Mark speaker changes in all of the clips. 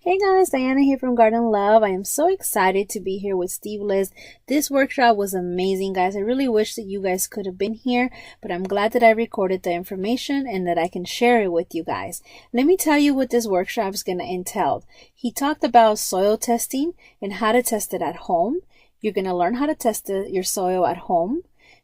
Speaker 1: Hey guys, Diana here from Garden Love. I am so excited to be here with Steve Liz. This workshop was amazing, guys. I really wish that you guys could have been here, but I'm glad that I recorded the information and that I can share it with you guys. Let me tell you what this workshop is going to entail. He talked about soil testing and how to test it at home. You're going to learn how to test your soil at home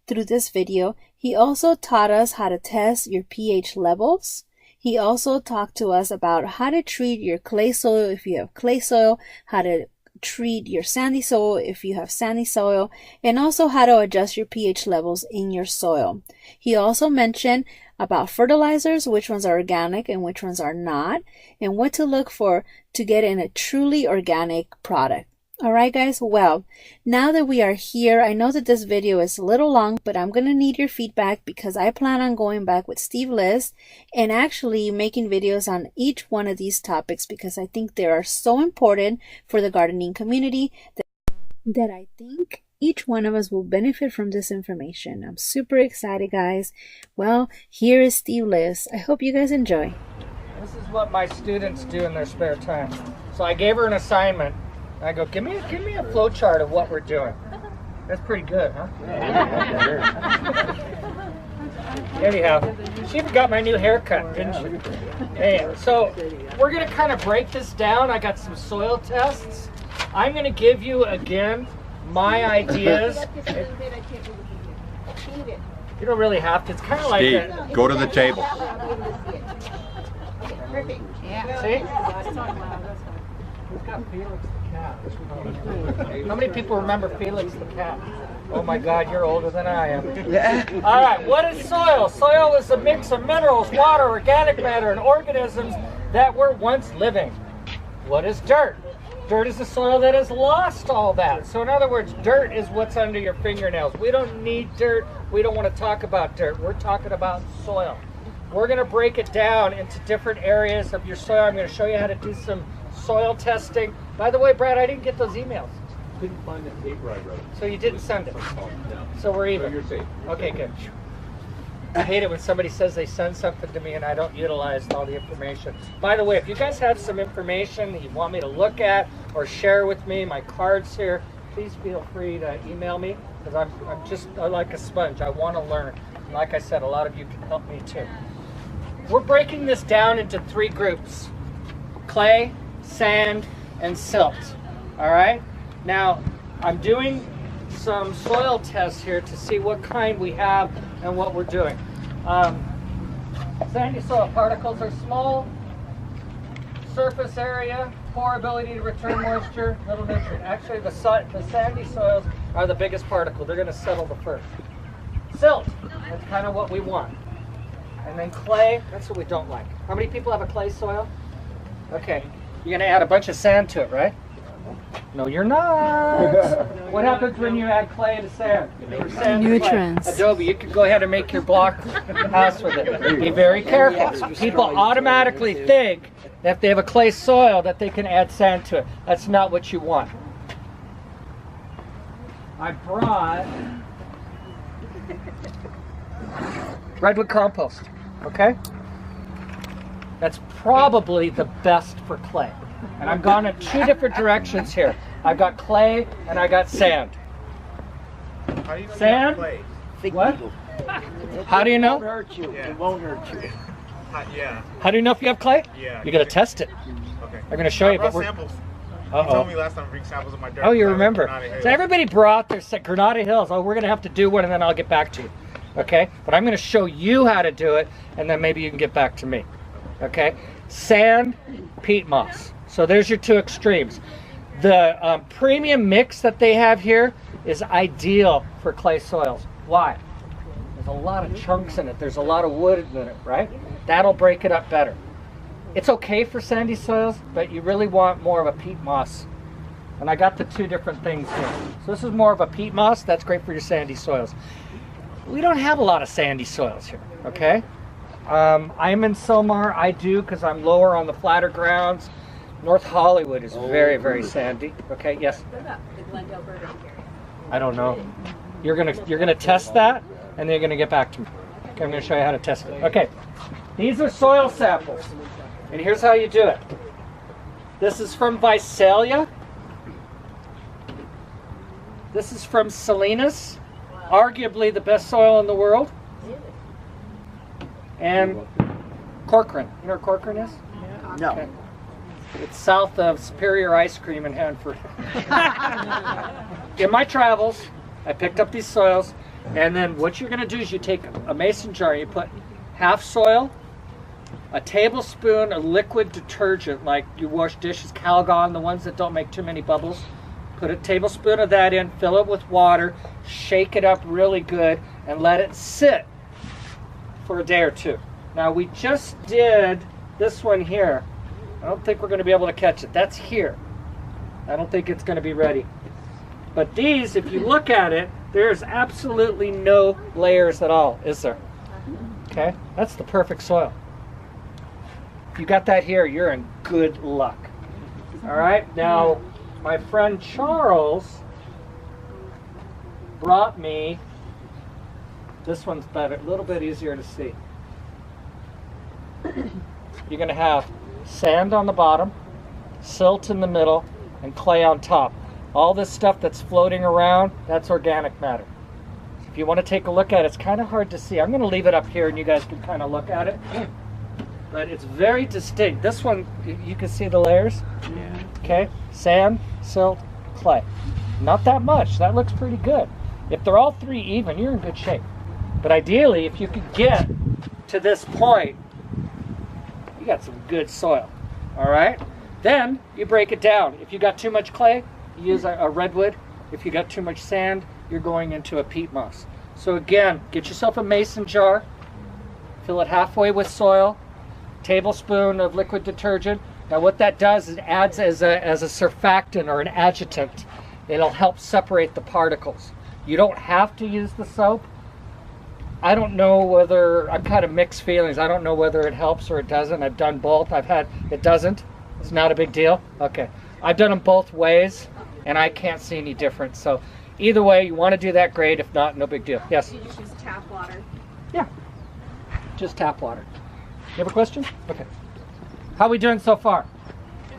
Speaker 1: through this video. He also taught us how to test your pH levels. He also talked to us about how to treat your clay soil if you have clay soil, how to treat your sandy soil if you have sandy soil, and also how to adjust your pH levels in your soil. He also mentioned about fertilizers, which ones are organic and which ones are not, and what to look for to get in a truly organic product. Alright guys, well, now that we are here, I know that this video is a little long, but I'm going to need your feedback because I plan on going back with Steve Liz and actually making videos on each one of these topics because I think they are so important for the gardening community that I think each one of us will benefit from this information. I'm super excited, guys. Well, here is Steve Liz. I hope you guys enjoy.
Speaker 2: This is what my students do in their spare time. So I gave her an assignment. I go, give me a flow chart of what we're doing. That's pretty good, huh? Anyhow, she even got my new haircut, didn't she? Hey, so we're going to kind of break this down. I got some soil tests. I'm going to give you, again, my ideas. You don't really have to. It's kind of like
Speaker 3: Steve, go to the table.
Speaker 2: Perfect. Yeah. See? Who's got Felix the cat? How many people remember Felix the cat? Oh my God, you're older than I am. All right, what is soil? Soil is a mix of minerals, water, organic matter, and organisms that were once living. What is dirt? Dirt is the soil that has lost all that. So in other words, dirt is what's under your fingernails. We don't need dirt. We don't want to talk about dirt. We're talking about soil. We're going to break it down into different areas of your soil. I'm going to show you how to do some soil testing. By the way, Brad, I didn't get those emails.
Speaker 3: Couldn't find the paper I wrote.
Speaker 2: So you didn't send it. So we're even.
Speaker 3: So you're safe.
Speaker 2: Okay, good. I hate it when somebody says they send something to me and I don't utilize all the information. By the way, if you guys have some information that you want me to look at or share with me, my card's here, please feel free to email me because I'm like a sponge. I want to learn. And like I said, a lot of you can help me too. We're breaking this down into 3 groups: clay, sand, and silt. All right, now I'm doing some soil tests here to see what kind we have and what we're doing. Sandy soil particles are small, surface area, poor ability to return moisture, little nutrient. Actually, the sandy soils are the biggest particle. They're going to settle the first. Silt, that's kind of what we want. And then clay, that's what we don't like. How many people have a clay soil? Okay. You're going to add a bunch of sand to it, right? No, you're not. What happens when you add clay to sand?
Speaker 1: Nutrients.
Speaker 2: Adobe, you can go ahead and make your block house with it. Be very careful. People automatically think that if they have a clay soil that they can add sand to it. That's not what you want. I brought redwood compost, okay? That's probably the best for clay. And I've gone in 2 different directions here. I've got clay and I got sand.
Speaker 4: How do you know
Speaker 2: Sand?
Speaker 4: you have clay?
Speaker 2: What? How do you know?
Speaker 5: It won't hurt you.
Speaker 4: Yeah.
Speaker 5: It won't hurt you.
Speaker 4: Yeah.
Speaker 2: How do you know if you have clay?
Speaker 4: Yeah.
Speaker 2: You're going to test it.
Speaker 4: Okay.
Speaker 2: I'm going to show you.
Speaker 4: I brought
Speaker 2: But we're,
Speaker 4: samples. You told me last time to bring samples of my dirt.
Speaker 2: oh, you
Speaker 4: I was
Speaker 2: remember.
Speaker 4: Granada Hills.
Speaker 2: So everybody brought their Granada Hills. Oh, we're going to have to do one and then I'll get back to you. Okay? But I'm going to show you how to do it and then maybe you can get back to me. Okay? Sand, peat moss. So there's your 2 extremes. The premium mix that they have here is ideal for clay soils. Why? There's a lot of chunks in it. There's a lot of wood in it, right? That'll break it up better. It's okay for sandy soils, but you really want more of a peat moss. And I got the 2 different things here. So this is more of a peat moss. That's great for your sandy soils. We don't have a lot of sandy soils here, okay? I'm in Sylmar. I do because I'm lower on the flatter grounds. North Hollywood is very, very sandy. Okay, yes? I don't know. You're gonna test that, and then you're gonna get back to me. Okay, I'm gonna show you how to test it. Okay, these are soil samples, and here's how you do it. This is from Visalia. This is from Salinas, arguably the best soil in the world. And Corcoran. You know where Corcoran is?
Speaker 5: No.
Speaker 2: Okay. It's south of Superior Ice Cream in Hanford. In my travels, I picked up these soils, and then what you're going to do is you take a mason jar, you put half soil, a tablespoon of liquid detergent, like you wash dishes, Calgon, the ones that don't make too many bubbles. Put a tablespoon of that in, fill it with water, shake it up really good, and let it sit for a day or two. Now we just did this one here. I don't think we're going to be able to catch it. That's here. I don't think it's going to be ready. But these, if you look at it, there's absolutely no layers at all, is there? Okay, that's the perfect soil. If you got that here, you're in good luck. All right, now my friend Charles brought me, this one's better, a little bit easier to see. You're going to have sand on the bottom, silt in the middle, and clay on top. All this stuff that's floating around, that's organic matter. If you want to take a look at it, it's kind of hard to see. I'm going to leave it up here and you guys can kind of look at it. But it's very distinct. This one, you can see the layers. Yeah. Okay, sand, silt, clay. Not that much. That looks pretty good. If they're all three even, you're in good shape. But ideally, if you could get to this point, you got some good soil. All right? Then you break it down. If you got too much clay, you use a redwood. If you got too much sand, you're going into a peat moss. So again, get yourself a mason jar, fill it halfway with soil, tablespoon of liquid detergent. Now what that does is it adds as a surfactant or an adjutant. It'll help separate the particles. You don't have to use the soap. I don't know whether, I'm kind of mixed feelings. I don't know whether it helps or it doesn't. I've done both. It doesn't. It's not a big deal. Okay. I've done them both ways and I can't see any difference. So either way, you want to do that, great. If not, no big deal. Yes?
Speaker 6: You just use tap water.
Speaker 2: Yeah. Just tap water. You have a question? Okay. How are we doing so far?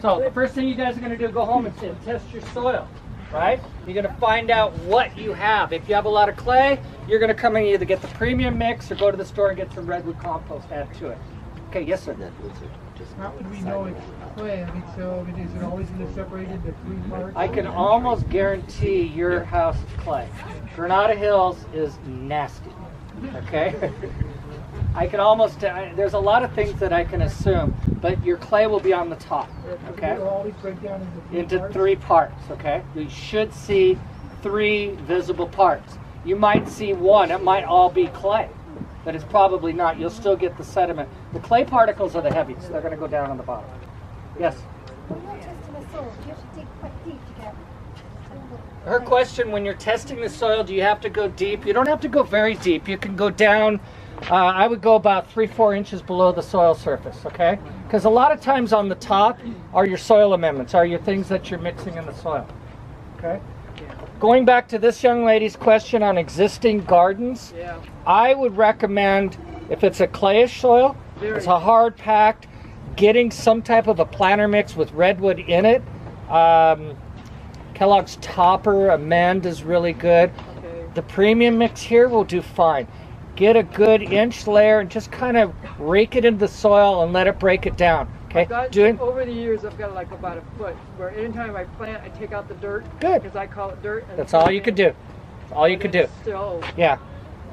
Speaker 2: So the first thing you guys are going to do, go home and test your soil, right? You're going to find out what you have. If you have a lot of clay, you're going to come and either get the premium mix or go to the store and get some redwood compost, add to it. Okay, yes sir?
Speaker 7: How would we know it's clay? I mean, so is it always going to separate into three parts?
Speaker 2: I can almost guarantee your house is clay. Granada Hills is nasty, okay? I can almost, there's a lot of things that I can assume, but your clay will be on the top, okay?
Speaker 7: It'll always break down
Speaker 2: Into three parts, okay? You should see three visible parts. You might see one, it might all be clay, but it's probably not. You'll still get the sediment. The clay particles are the heaviest. They're going to go down on the bottom. Yes? Her question, when you're testing the soil, do you have to go deep? You don't have to go very deep. You can go down, I would go about 3-4 inches below the soil surface, okay? Because a lot of times on the top are your soil amendments, are your things that you're mixing in the soil, okay? Going back to this young lady's question on existing gardens, I would recommend, if it's a clayish soil, it's a hard packed, getting some type of a planter mix with redwood in it. Kellogg's Topper Amend is really good. The premium mix here will do fine. Get a good inch layer and just kind of rake it into the soil and let it break it down. Okay.
Speaker 7: Over the years, I've got like about a foot where anytime I plant, I take out the dirt.
Speaker 2: Good.
Speaker 7: Because I call it dirt. And
Speaker 2: that's all you could do. That's all you could do.
Speaker 7: Still.
Speaker 2: Yeah.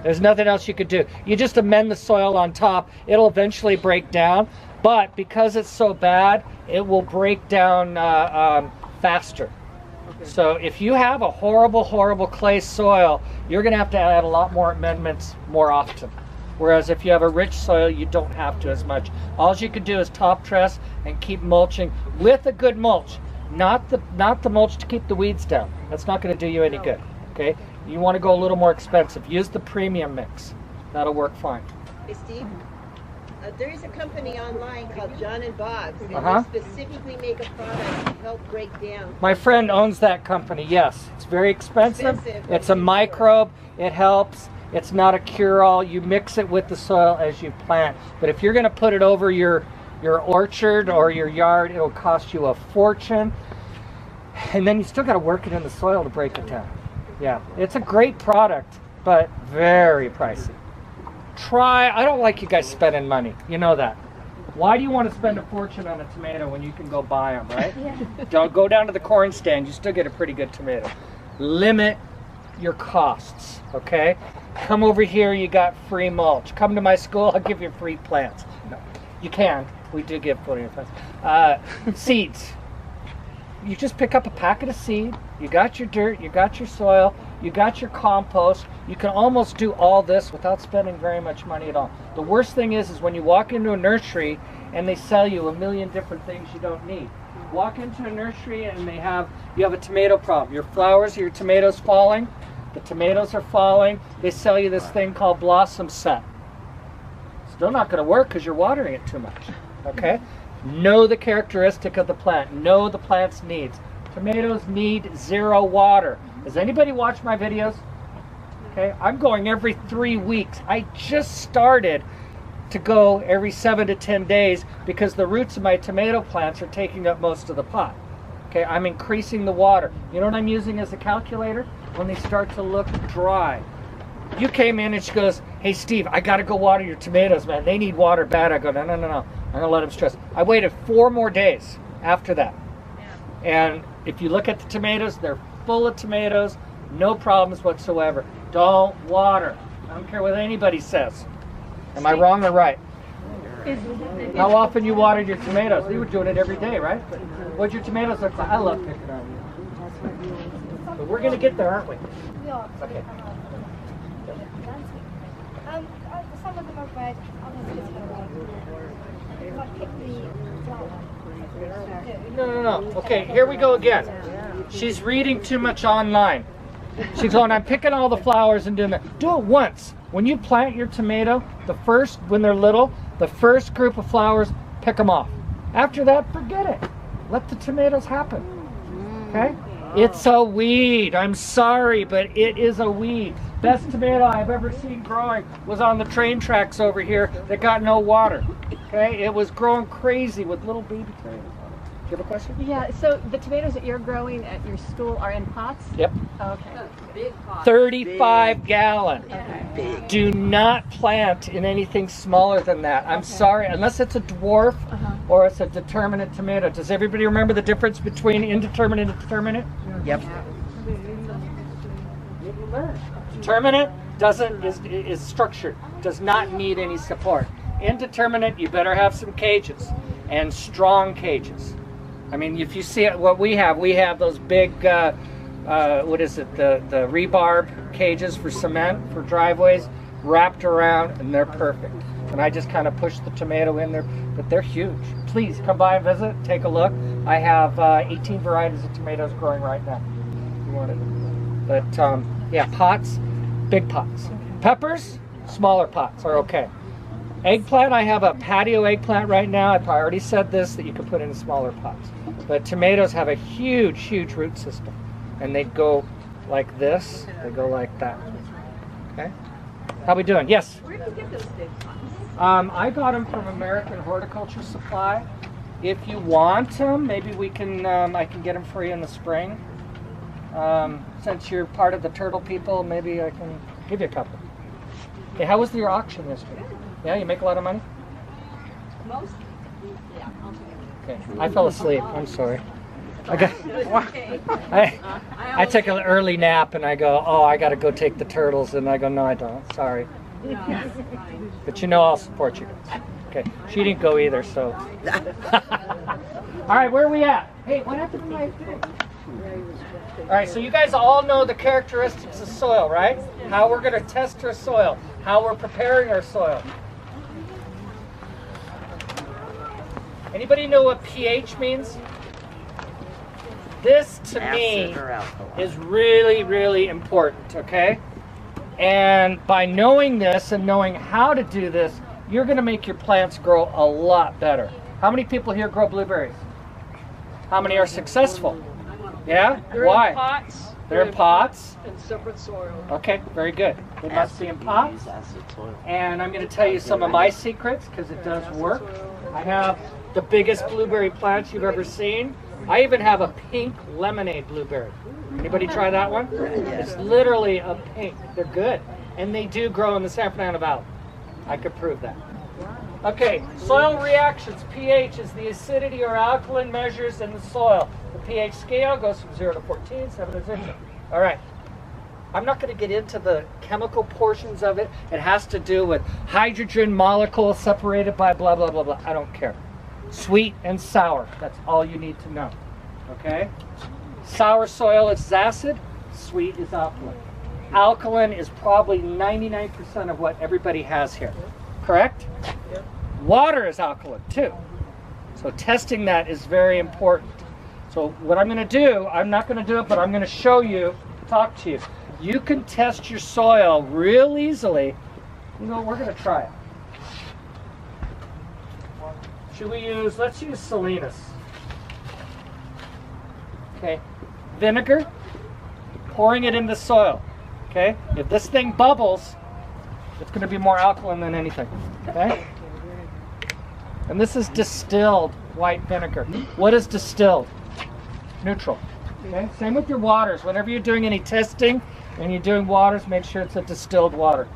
Speaker 2: There's nothing else you could do. You just amend the soil on top. It'll eventually break down, but because it's so bad, it will break down faster. Okay. So if you have a horrible, horrible clay soil, you're going to have to add a lot more amendments more often. Whereas if you have a rich soil, you don't have to as much. All you can do is top dress and keep mulching with a good mulch. Not the mulch to keep the weeds down. That's not going to do you any good. Okay? You want to go a little more expensive. Use the premium mix. That'll work fine.
Speaker 5: Hey Steve, there is a company online called John and Bob's, and they specifically make a product to help break down.
Speaker 2: My friend owns that company, yes. It's very expensive. It's a microbe. It helps. It's not a cure-all. You mix it with the soil as you plant. But if you're going to put it over your your orchard or your yard, it'll cost you a fortune. And then you still got to work it in the soil to break it down. Yeah, it's a great product, but very pricey. I don't like you guys spending money. You know that. Why do you want to spend a fortune on a tomato when you can go buy them, right? Yeah. Don't go down to the corn stand. You still get a pretty good tomato. Limit your costs, okay? Come over here, you got free mulch. Come to my school, I'll give you free plants. No, you can. We do give free plants. Seeds. You just pick up a packet of seed. You got your dirt, you got your soil, you got your compost. You can almost do all this without spending very much money at all. The worst thing is when you walk into a nursery and they sell you a million different things you don't need. Walk into a nursery and you have a tomato problem. Your flowers, your tomatoes falling. The tomatoes are falling. They sell you this thing called Blossom Set. Still not going to work because you're watering it too much. Okay? Know the characteristic of the plant. Know the plant's needs. Tomatoes need 0 water. Does anybody watch my videos? Okay, I'm going every 3 weeks. I just started to go every 7 to 10 days because the roots of my tomato plants are taking up most of the pot. Okay, I'm increasing the water. You know what I'm using as a calculator? When they start to look dry. You came in and she goes, hey Steve, I gotta go water your tomatoes, man. They need water bad. I go, no. I'm gonna let them stress. I waited 4 more days after that. And if you look at the tomatoes, they're full of tomatoes, no problems whatsoever. Don't water. I don't care what anybody says. Am I wrong or right? How often you watered your tomatoes? You were doing it every day, right? What'd your tomatoes look like? I love picking on you. But we're going to get there, aren't we?
Speaker 6: Yeah.
Speaker 2: Okay.
Speaker 6: Some of them are red, others just red. What pick the flower?
Speaker 2: No. Okay, here we go again. She's reading too much online. She's going, I'm picking all the flowers and doing that. Do it once. When you plant your tomato, when they're little, the first group of flowers, pick them off. After that, forget it. Let the tomatoes happen. Okay? It's a weed. I'm sorry, but it is a weed. Best tomato I've ever seen growing was on the train tracks over here that got no water. Okay? It was growing crazy with little baby tomatoes. Do you have a question?
Speaker 8: Yeah, so the tomatoes that you're growing at your school are in pots?
Speaker 2: Yep.
Speaker 8: Okay.
Speaker 5: Big pot.
Speaker 2: 35 gallon.
Speaker 8: Okay.
Speaker 2: Do not plant in anything smaller than that. I'm sorry, unless it's a dwarf or it's a determinate tomato. Does everybody remember the difference between indeterminate and determinate?
Speaker 5: Yep.
Speaker 2: Determinate is structured, does not need any support. Indeterminate, you better have some cages and strong cages. I mean, if you see what we have those big, what is it, the rebarb cages for cement, for driveways, wrapped around, and they're perfect. And I just kind of push the tomato in there, but they're huge. Please come by and visit, take a look. I have 18 varieties of tomatoes growing right now. If you want it. But yeah, pots, big pots. Peppers, smaller pots are okay. Eggplant, I have a patio eggplant right now. I already said this, that you can put in smaller pots. But tomatoes have a huge, huge root system. And they go like this, they go like that. Okay? How we doing? Yes?
Speaker 5: Where did you get those big pots?
Speaker 2: I got them from American Horticulture Supply. If you want them, maybe we can, I can get them for you in the spring. Since you're part of the turtle people, maybe I can give you a couple. Okay, how was your auction yesterday? Yeah, you make a lot of money?
Speaker 5: Most? Yeah,
Speaker 2: okay. I fell asleep. I'm sorry. I took an early nap and I go, oh, I got to go take the turtles. And I go, no, I don't. Sorry.
Speaker 5: No,
Speaker 2: But you know I'll support you guys. Okay. She didn't go either, so. All right, where are we at? Hey, what happened to my thing? All right, so you guys all know the characteristics of soil, right? How we're going to test our soil, how we're preparing our soil. Anybody know what pH means? This, to me, is really, really important, okay? And by knowing this and knowing how to do this, you're going to make your plants grow a lot better. How many people here grow blueberries? How many are successful? Yeah?
Speaker 7: They're
Speaker 2: Why?
Speaker 7: in pots.
Speaker 2: They're in pots.
Speaker 7: And separate soil.
Speaker 2: Okay, very good. They must be in pots. And I'm going to tell you some of my secrets because it does work. I have the biggest blueberry plants you've ever seen. I even have a pink lemonade blueberry. Anybody try that one? It's literally a pink. They're good. And they do grow in the San Fernando Valley. I could prove that. Okay, soil reactions. pH is the acidity or alkaline measures in the soil. The pH scale goes from 0 to 14, 7 to 0. All right. I'm not going to get into the chemical portions of it. It has to do with hydrogen molecules separated by blah, blah, blah, blah. I don't care. Sweet and sour. That's all you need to know. Okay? Sour soil is acid. Sweet is alkaline. Alkaline is probably 99% of what everybody has here. Correct? Water is alkaline too. So testing that is very important. So what I'm going to do, I'm not going to do it, but I'm going to show you, talk to you. You can test your soil real easily. You know, we're going to try it. Should we use, let's use Salinas. Okay. Vinegar, pouring it in the soil. Okay. If this thing bubbles, it's going to be more alkaline than anything. Okay. And this is distilled white vinegar. What is distilled? Neutral. Okay. Same with your waters. Whenever you're doing any testing and you're doing waters, make sure it's a distilled water.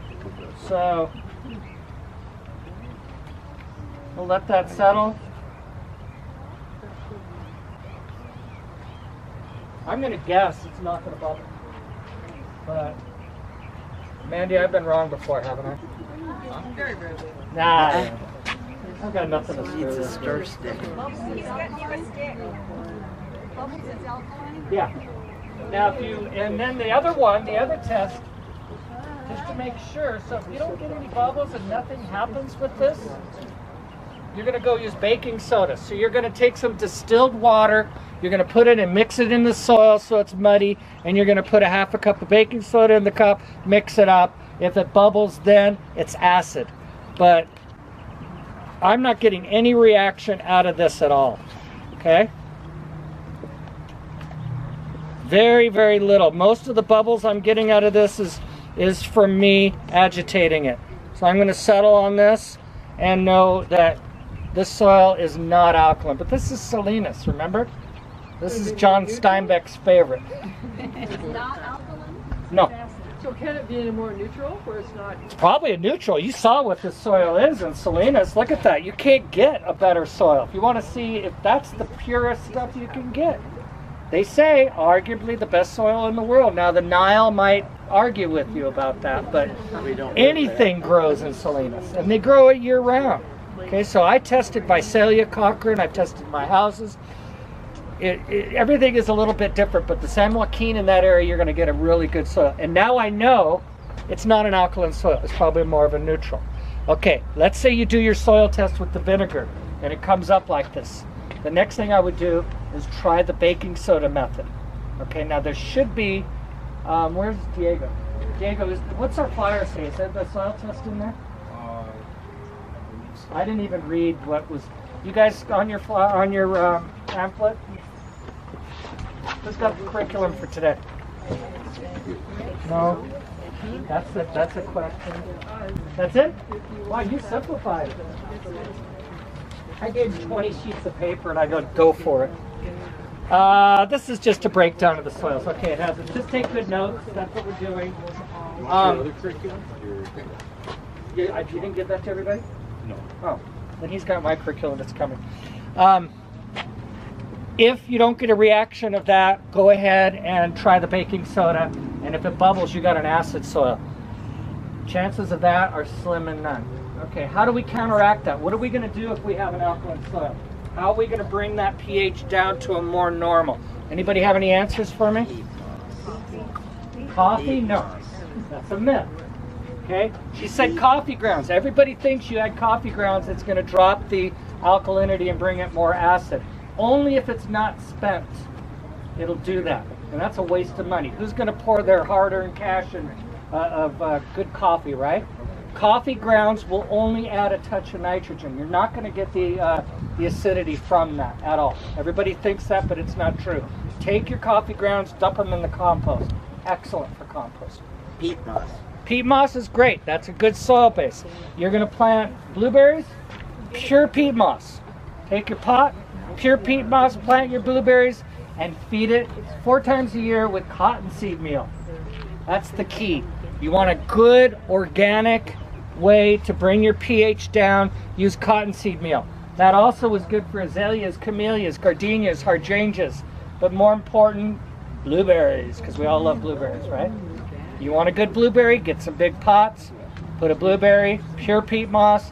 Speaker 2: So we'll let that settle. I'm going to guess it's not going to bubble. But Mandy, I've been wrong before, haven't I?
Speaker 5: Very, very good.
Speaker 2: Nah. I've got nothing to stir.
Speaker 9: It's a stir stick.
Speaker 2: Yeah. Now if you, and then the other one, the other test, just to make sure, so if you don't get any bubbles and nothing happens with this, you're going to go use baking soda. So you're going to take some distilled water, you're going to put it and mix it in the soil so it's muddy, and you're going to put a half a cup of baking soda in the cup, mix it up. If it bubbles, then it's acid. But I'm not getting any reaction out of this at all. Okay? Very, very little. Most of the bubbles I'm getting out of this is from me agitating it. So I'm going to settle on this and know that this soil is not alkaline. But this is Salinas, remember? This is John Steinbeck's favorite.
Speaker 8: It's not alkaline?
Speaker 2: No.
Speaker 7: So can it be any more neutral where it's not?
Speaker 2: It's probably a neutral. You saw what this soil is in Salinas. Look at that. You can't get a better soil. If you want to see if that's the purest stuff you can get. They say arguably the best soil in the world. Now the Nile might argue with you about that, but anything grows in Salinas, and they grow it year round. Okay, so I tested Visalia, Cochrane, I've tested my houses. Everything is a little bit different, but the San Joaquin in that area, you're going to get a really good soil. And now I know it's not an alkaline soil. It's probably more of a neutral. Okay, let's say you do your soil test with the vinegar, and it comes up like this. The next thing I would do is try the baking soda method. Okay, now there should be, where's Diego? Diego, what's our flyer say? Is that the soil test in there? I didn't even read what was. You guys on your pamphlet? Who's got the curriculum for today? No. That's a question. That's it? Wow, you simplified it. I gave you 20 sheets of paper and I go for it. This is just a breakdown of the soils. Okay, it has it. Just take good notes. That's what we're doing. You didn't give that to everybody?
Speaker 3: No.
Speaker 2: Oh, then he's got my curriculum that's coming. If you don't get a reaction of that, go ahead and try the baking soda. And if it bubbles, you got an acid soil. Chances of that are slim and none. Okay, how do we counteract that? What are we going to do if we have an alkaline soil? How are we going to bring that pH down to a more normal? Anybody have any answers for me? Coffee? No. That's a myth. Okay? She said coffee grounds. Everybody thinks you add coffee grounds, it's going to drop the alkalinity and bring it more acid. Only if it's not spent, it'll do that. And that's a waste of money. Who's going to pour their hard-earned cash of good coffee, right? Coffee grounds will only add a touch of nitrogen. You're not going to get the acidity from that at all. Everybody thinks that, but it's not true. Take your coffee grounds, dump them in the compost. Excellent for compost.
Speaker 9: Peat moss.
Speaker 2: Peat moss is great. That's a good soil base. You're going to plant blueberries? pure peat moss. Take your pot, pure peat moss, plant your blueberries, and feed it 4 times a year with cottonseed meal. That's the key. You want a good organic way to bring your pH down. Use cottonseed meal. That also is good for azaleas, camellias, gardenias, hydrangeas, but more important, blueberries, because we all love blueberries, right? You want a good blueberry, get some big pots, put a blueberry, pure peat moss,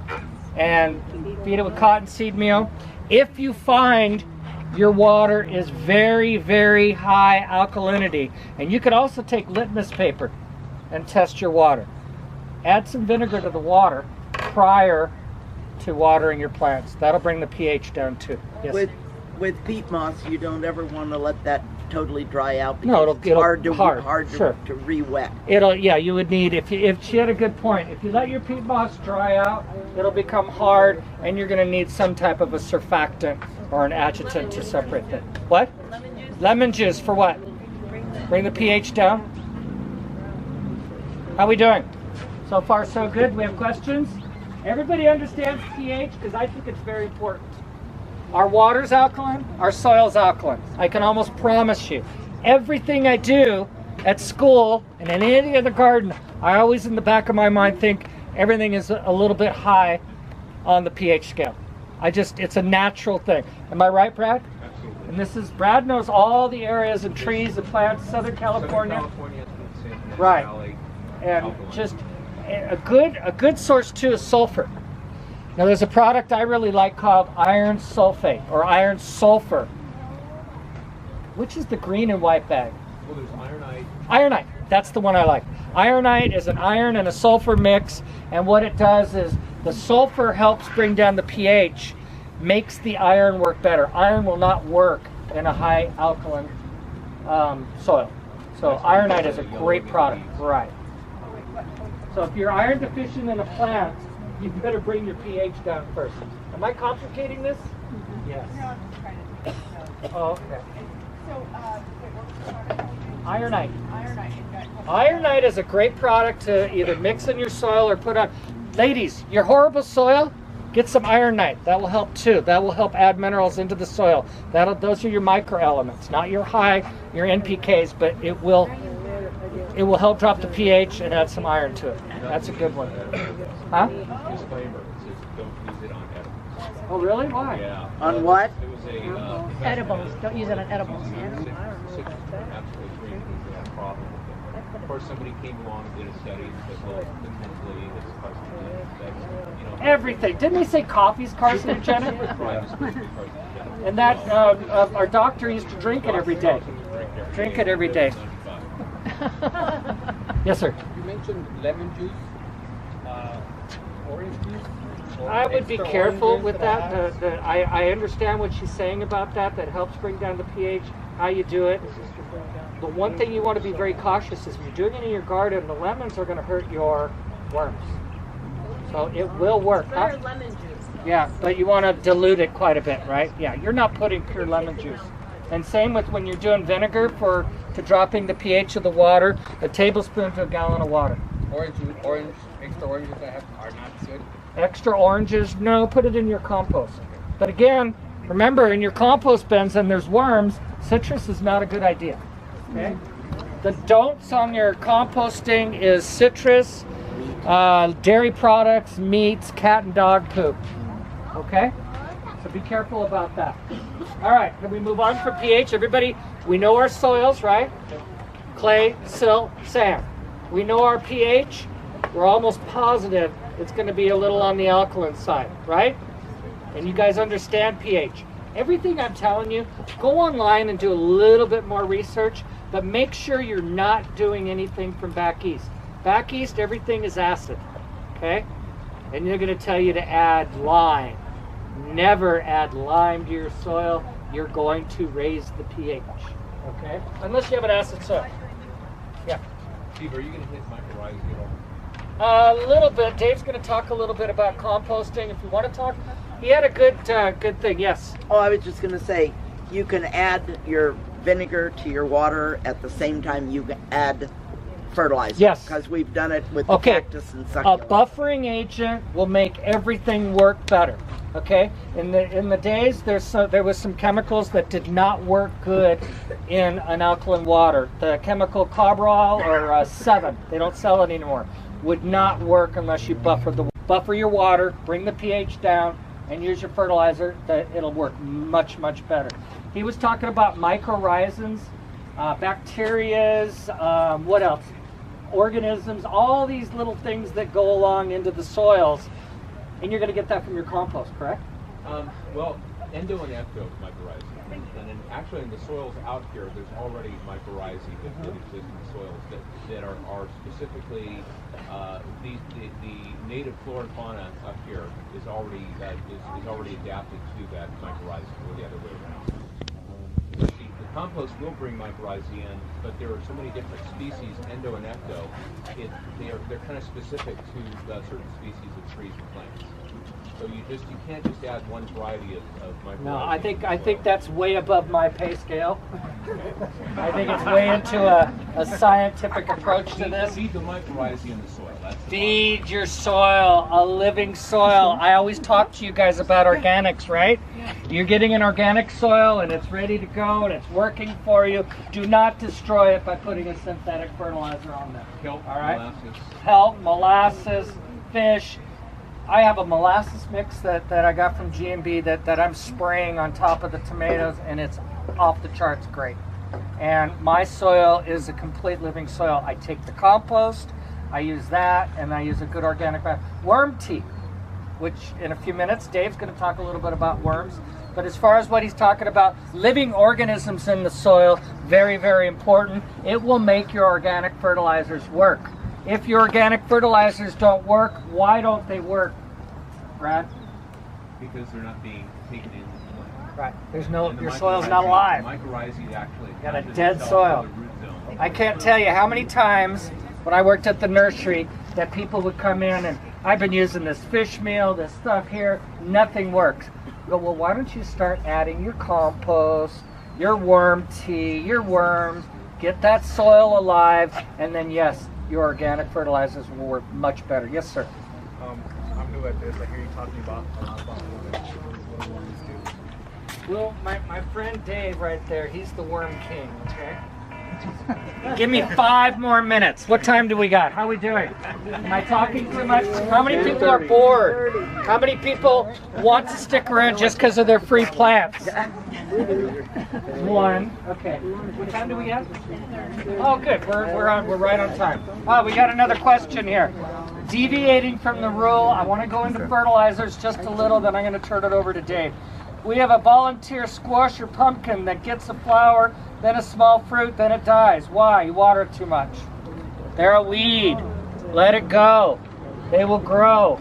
Speaker 2: and feed it with cottonseed meal. If you find your water is very, very high alkalinity, and you could also take litmus paper and test your water. Add some vinegar to the water prior to watering your plants. That'll bring the pH down too. Yes.
Speaker 9: With peat moss, you don't ever want to let that totally dry out because
Speaker 2: No,
Speaker 9: it's hard
Speaker 2: sure.
Speaker 9: to re-wet.
Speaker 2: Yeah, you would need, if she had a good point, if you let your peat moss dry out, it'll become hard and you're going to need some type of a surfactant or an adjutant to separate that. What? Lemon juice. Lemon juice for what? Bring the pH down. How we doing? So far so good. We have questions? Everybody understands pH because I think it's very important. Our water's alkaline, our soil's alkaline. I can almost promise you. Everything I do at school and in any other garden, I always in the back of my mind think everything is a little bit high on the pH scale. It's a natural thing. Am I right, Brad?
Speaker 3: Absolutely.
Speaker 2: And this is, Brad knows all the areas and trees and plants, Southern California. Right. And just a good source too is sulfur. Now there's a product I really like called iron sulfate or iron sulfur. Which is the green and white bag?
Speaker 3: Well, there's ironite.
Speaker 2: Ironite, that's the one I like. Ironite is an iron and a sulfur mix, and what it does is the sulfur helps bring down the pH, makes the iron work better. Iron will not work in a high alkaline soil. So ironite is a great product, right. So if you're iron deficient in a plant, you better bring your pH down first. Am I complicating this? Yes. Oh, okay. Ironite. Ironite is a great product to either mix in your soil or put on. Ladies, your horrible soil, get some ironite. That will help too. That will help add minerals into the soil. Those are your microelements, not your NPKs, but it will help drop the pH and add some iron to it. That's a good one. Huh?
Speaker 3: Disclaimer, it says don't use it on edibles.
Speaker 2: Oh, really? Why?
Speaker 3: Yeah.
Speaker 9: On what?
Speaker 3: It was a
Speaker 8: Edibles. Don't use it on edibles.
Speaker 3: citrus absolutely green because they had a problem with it. Of course, somebody came along and did a study and said, well, potentially it's carcinogenic. You know,
Speaker 2: Everything. Didn't they say coffee's carcinogenic? And that our doctor used to drink it every day. Drink it every day. Yes, sir.
Speaker 3: You mentioned lemon juice, orange juice.
Speaker 2: I would be careful with that. I understand what she's saying about that. That helps bring down the pH. How you do it. The one thing you want to be very cautious is when you're doing it in your garden, the lemons are going to hurt your worms. So it will work.
Speaker 5: Better lemon juice.
Speaker 2: Yeah, but you want to dilute it quite a bit, right? Yeah, you're not putting pure lemon juice. And same with when you're doing vinegar to dropping the pH of the water, a tablespoon to a gallon of water.
Speaker 3: Extra oranges are not good.
Speaker 2: Extra oranges, no, put it in your compost. But again, remember in your compost bins and there's worms, citrus is not a good idea. Okay? The don'ts on your composting is citrus, dairy products, meats, cat and dog poop. Okay? So be careful about that. All right, can we move on from pH? Everybody, we know our soils, right? Clay, silt, sand. We know our pH. We're almost positive it's going to be a little on the alkaline side, right? And you guys understand pH. Everything I'm telling you, go online and do a little bit more research, but make sure you're not doing anything from back east. Back east, everything is acid, okay? And they're going to tell you to add lime. Never add lime to your soil. You're going to raise the pH, okay? Unless you have an acid soil. Yeah.
Speaker 3: Steve, are you going to hit mycorrhizal at all?
Speaker 2: A little bit. Dave's going to talk a little bit about composting. If you want to talk, he had a good thing. Yes.
Speaker 9: Oh, I was just going to say, you can add your vinegar to your water at the same time you can add fertilizer.
Speaker 2: Yes.
Speaker 9: Because we've done it with the cactus and
Speaker 2: A
Speaker 9: succulent.
Speaker 2: buffering agent will make everything work better. Okay, in the days there was some chemicals that did not work good in an alkaline water. The chemical Cabral or 7, they don't sell it anymore, would not work unless you buffer your water, bring the pH down, and use your fertilizer. It'll work much better. He was talking about mycorrhizans, bacterias, what else? Organisms, all these little things that go along into the soils. And you're going to get that from your compost, correct?
Speaker 3: Well, endo and ecto mycorrhizae. And then actually in the soils out here, there's already mycorrhizae that exist in the soils that are specifically, the native flora and fauna up here is already adapted to that mycorrhizae, or the other way around. The compost will bring mycorrhizae in, but there are so many different species, endo and ecto, they're kind of specific to certain species of trees and plants. So you can't just add one variety of mycorrhizae.
Speaker 2: No, I think that's way above my pay scale. I think it's way into a scientific approach to this.
Speaker 3: Feed the mycorrhizae in the soil.
Speaker 2: Feed your soil, a living soil. I always talk to you guys about organics, right? You're getting an organic soil and it's ready to go and it's working for you. Do not destroy it by putting a synthetic fertilizer on there.
Speaker 3: Kelp,
Speaker 2: all right?
Speaker 3: molasses.
Speaker 2: Kelp, molasses, fish. I have a molasses mix that I got from G&B that I'm spraying on top of the tomatoes, and it's off the charts great. And my soil is a complete living soil. I take the compost, I use that, and I use a good organic worm tea, which in a few minutes Dave's going to talk a little bit about worms. But as far as what he's talking about, living organisms in the soil, very important. It will make your organic fertilizers work. If your organic fertilizers don't work, why don't they work, Brad?
Speaker 3: Because they're not being taken in.
Speaker 2: Right. Your soil's not alive.
Speaker 3: Mycorrhizae actually
Speaker 2: got a dead soil. I can't tell you how many times when I worked at the nursery that people would come in and I've been using this fish meal, this stuff here, nothing works. I go, well, why don't you start adding your compost, your worm tea, your worms, get that soil alive, and then yes, your organic fertilizers will work much better. Yes, sir.
Speaker 4: I'm new at this. I hear you talking about worms too.
Speaker 2: Well, my friend Dave right there, he's the worm king, okay? Give me 5 more minutes. What time do we got? How are we doing? Am I talking too much? How many people are bored? How many people want to stick around just because of their free plants? 1. Okay. What time do we have? Oh, good. We're right on time. Oh, we got another question here. Deviating from the rule, I want to go into fertilizers just a little, then I'm going to turn it over to Dave. We have a volunteer squash or pumpkin that gets a flower, then a small fruit, then it dies. Why? You water it too much. They're a weed. Let it go. They will grow.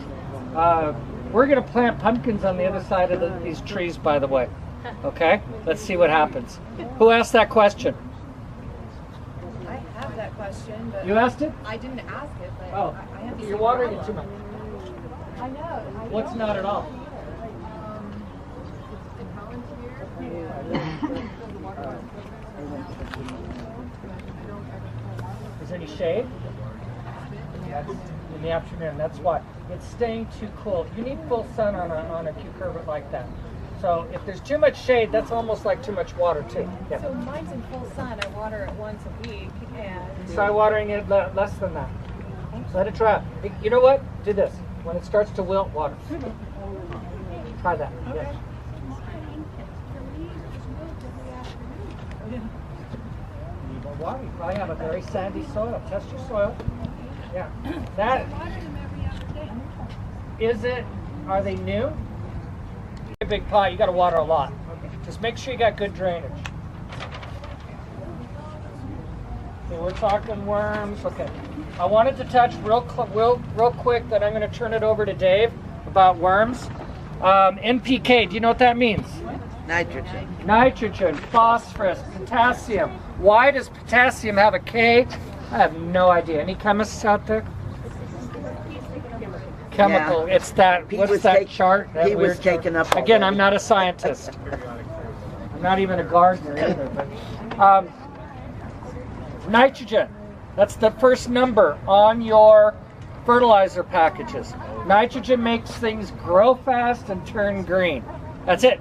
Speaker 2: We're going to plant pumpkins on the other side of these trees, by the way. Okay? Let's see what happens. Who asked that question?
Speaker 8: I have that question, but
Speaker 2: You asked it?
Speaker 8: I didn't ask it, but
Speaker 2: Oh,
Speaker 8: I have the
Speaker 2: you're
Speaker 8: same
Speaker 2: watering it too
Speaker 8: problem.
Speaker 2: much.
Speaker 8: I know.
Speaker 2: What's not at all? Is there any shade? Yes. In the afternoon, that's why. It's staying too cool. You need full sun on a cucurbitate like that. So if there's too much shade, that's almost like too much water too. Yeah.
Speaker 8: So mine's in full sun. I water it once a week, and
Speaker 2: Try watering it less than that. Let it dry. You know what? Do this. When it starts to wilt, water. Try that. Yes. Need more water. You probably have a very sandy soil. Test your soil. Yeah. That is it. Are they new? A big pot. You got to water a lot. Just make sure you got good drainage. Okay, we're talking worms. Okay. I wanted to touch real quick, then I'm going to turn it over to Dave about worms. NPK, do you know what that means?
Speaker 9: Nitrogen.
Speaker 2: Nitrogen, phosphorus, potassium. Why does potassium have a K? I have no idea. Any chemists out there? Chemical.
Speaker 9: Yeah.
Speaker 2: It's that.
Speaker 9: He
Speaker 2: What's
Speaker 9: was
Speaker 2: that
Speaker 9: take-
Speaker 2: chart? That
Speaker 9: he was
Speaker 2: weird chart?
Speaker 9: taken up
Speaker 2: Again,
Speaker 9: already.
Speaker 2: I'm not a scientist. I'm not even a gardener either. But, nitrogen. That's the first number on your fertilizer packages. Nitrogen makes things grow fast and turn green. That's it.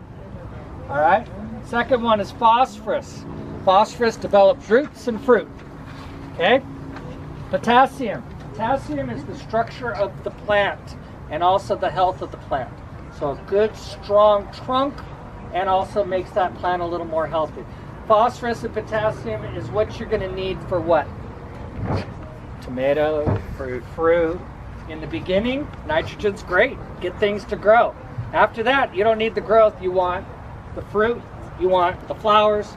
Speaker 2: All right. Second one is phosphorus. Phosphorus develops roots and fruit. Okay. Potassium. Potassium is the structure of the plant and also the health of the plant. So a good strong trunk and also makes that plant a little more healthy. Phosphorus and potassium is what you're going to need for what? Tomato, fruit. In the beginning, nitrogen's great. Get things to grow. After that, you don't need the growth. You want the fruit, you want the flowers,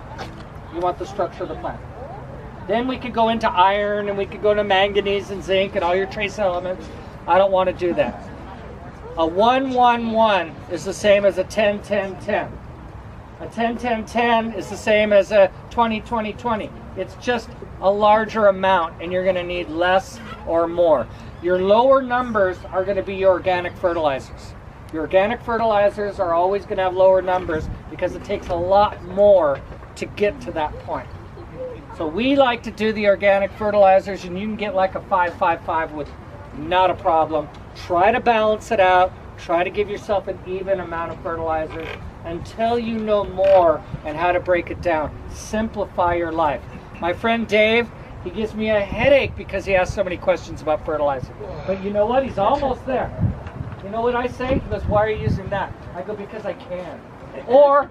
Speaker 2: you want the structure of the plant. Then we could go into iron and we could go to manganese and zinc and all your trace elements. I don't want to do that. A 1-1-1 is the same as a 10-10-10. A 10-10-10 is the same as a 20-20-20. It's just a larger amount and you're going to need less or more. Your lower numbers are going to be your organic fertilizers. Your organic fertilizers are always going to have lower numbers because it takes a lot more to get to that point. So we like to do the organic fertilizers and you can get like a 5-5-5 with not a problem. Try to balance it out. Try to give yourself an even amount of fertilizers until you know more and how to break it down. Simplify your life. My friend Dave, he gives me a headache because he asks so many questions about fertilizer. But you know what? He's almost there. You know what I say? He goes, why are you using that? I go, because I can. Or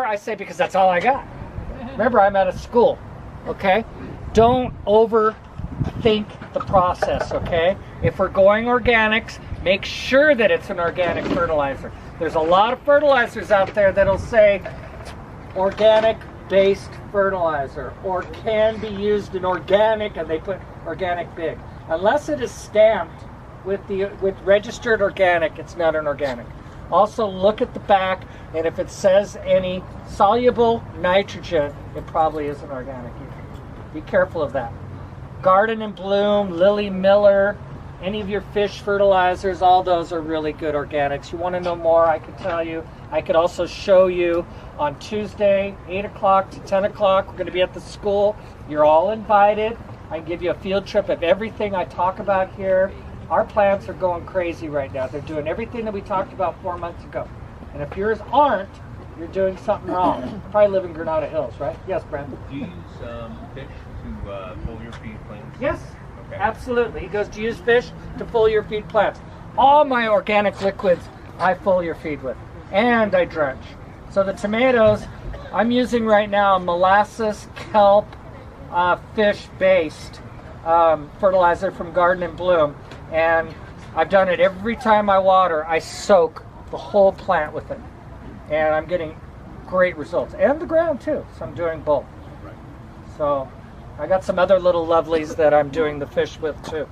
Speaker 2: I say, because that's all I got. Remember, I'm at a school, okay? Don't overthink the process, okay? If we're going organics, make sure that it's an organic fertilizer. There's a lot of fertilizers out there that'll say organic-based fertilizer or can be used in organic and they put organic big. Unless it is stamped with registered organic, it's not an organic. Also look at the back and if it says any soluble nitrogen, it probably isn't organic either. Be careful of that. Garden and Bloom, Lily Miller, any of your fish fertilizers, all those are really good organics. You want to know more, I can tell you. I could also show you on Tuesday, 8 o'clock to 10 o'clock. We're going to be at the school. You're all invited. I can give you a field trip of everything I talk about here. Our plants are going crazy right now. They're doing everything that we talked about 4 months ago. And if yours aren't, you're doing something wrong. You probably live in Granada Hills, right? Yes, Brent?
Speaker 3: Do you use fish to foliar feed plants?
Speaker 2: Yes. Okay. Absolutely. He goes, do you use fish to foliar feed plants? All my organic liquids I foliar feed with. And I drench. So the tomatoes, I'm using right now molasses, kelp, fish-based fertilizer from Garden and Bloom. And I've done it every time I water. I soak the whole plant with it. And I'm getting great results. And the ground too. So I'm doing both. So I got some other little lovelies that I'm doing the fish with too.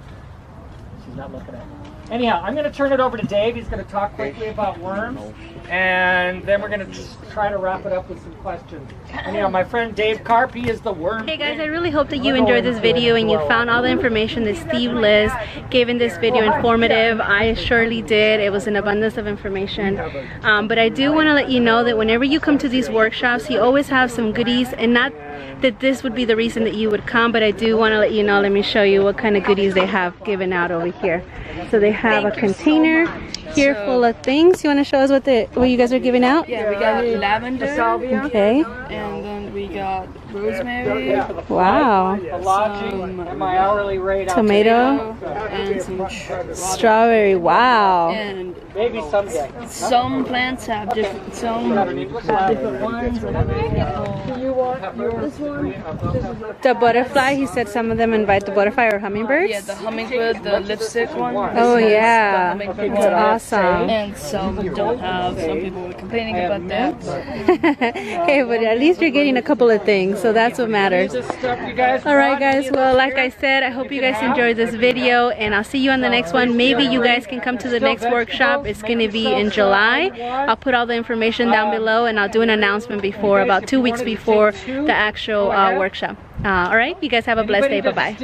Speaker 2: She's not looking at me. Anyhow, I'm going to turn it over to Dave. He's going to talk quickly about worms. And then we're going to just try to wrap it up with some questions. Anyhow, my friend Dave Karp, he is the worm.
Speaker 1: Hey guys, I really hope that you enjoyed this video and you found all the information that Steve Liz gave in this video informative. I surely did. It was an abundance of information. But I do want to let you know that whenever you come to these workshops, he always has some goodies, and not that this would be the reason that you would come, but I do want to let you know. Let me show you what kind of goodies they have given out over here. So they have a container here full of things. You want to show us what you guys are giving out?
Speaker 10: Yeah, we got lavender.
Speaker 1: Okay.
Speaker 10: And then we got rosemary.
Speaker 1: Wow.
Speaker 10: Some
Speaker 1: tomato.
Speaker 10: And some
Speaker 1: strawberry. Wow.
Speaker 10: And
Speaker 2: maybe someday.
Speaker 10: some plants have different. Some have different ones. Do you want this one?
Speaker 1: The butterfly. He said some of them invite the butterfly or hummingbirds.
Speaker 10: Yeah, the hummingbird, the lipstick one.
Speaker 1: Oh yeah, that's awesome.
Speaker 10: And some don't have. Some people were complaining about that.
Speaker 1: Hey, but at least you're getting a couple of things, so that's what matters. Alright guys, well like I said, I hope you guys enjoyed this video and I'll see you on the next one. Maybe you guys can come to the next workshop. It's going to be in July. I'll put all the information down below and I'll do an announcement before, about 2 weeks before the actual workshop. Alright, you guys have a blessed day. Bye-bye.